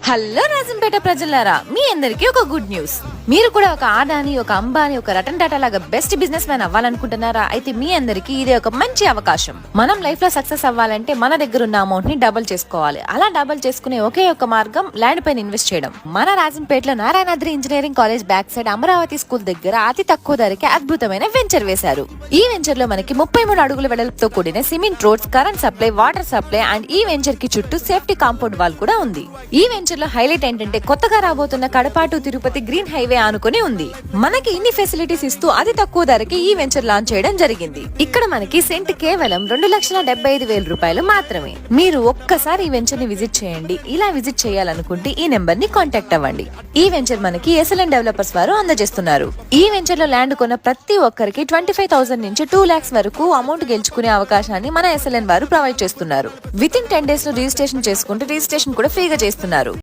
Hello Rajampet ప్రజలారా, మీ అందరికీ ఒక గుడ్ న్యూస్. మీరు కూడా ఒక ఆదాని, ఒక అంబానీ, ఒక రతన్ టాటా లాగా బెస్ట్ బిజినెస్ మ్యాన్ అవ్వాలనుకుంటున్నారా? అయితే మీ అందరికీ ఇదే ఒక మంచి అవకాశం. మనం లైఫ్ లో సక్సెస్ అవ్వాలంటే మన దగ్గర ఉన్న అమౌంట్ ని డబుల్ చేసుకోవాలి. అలా డబుల్ చేసుకునే ఒకే ఒక మార్గం ల్యాండ్ పైన ఇన్వెస్ట్ చేయడం. మన రాజంపేటలో Narayanadri engineering college back side Amaravati school దగ్గర అతి తక్కువ ధరకే అద్భుతమైన వెంచర్ వేశారు. ఈ వెంచర్ లో మనకి 33 అడుగుల వెడల్పుతో కూడిన cement roads, current supply, water supply and ఈ వెంచర్ కి చుట్టూ సేఫ్టీ కాంపౌండ్ వాల్ కూడా ఉంది. ఈ వెంచర్ లో హైలైట్ ఏంటంటే కొత్తగా రాబోతున్న Kadapa to Tirupati green highway ఆనుకుని ఉంది. మనకి ఇన్ని ఫెసిలిటీస్ ఇస్తూ అతి తక్కువ ధరకి ఈ వెంచర్ లాంచ్ చేయడం జరిగింది. ఇక్కడ మనకి సెంట్ కేవలం 2,75,000 రూపాయలు మాత్రమే. మీరు ఒక్కసారి ఈ వెంచర్ ని విజిట్ చేయండి. ఇలా విజిట్ చేయాలనుకుంటే ఈ నెంబర్ ని కాంటాక్ట్ అవ్వండి. ఈ వెంచర్ మనకి SLN డెవలపర్స్ వారు అందజేస్తున్నారు. ఈ వెంచర్ లో ల్యాండ్ కొన్న ప్రతి ఒక్కరికి 25,000 నుంచి 2 lakhs వరకు అమౌంట్ గెలుచుకునే అవకాశాన్ని మన SLN వారు ప్రొవైడ్ చేస్తున్నారు. విత్ ఇన్ 10 days లో రిజిస్ట్రేషన్ చేసుకుంటే రిజిస్ట్రేషన్ కూడా ఫ్రీగా చేస్తున్నారు.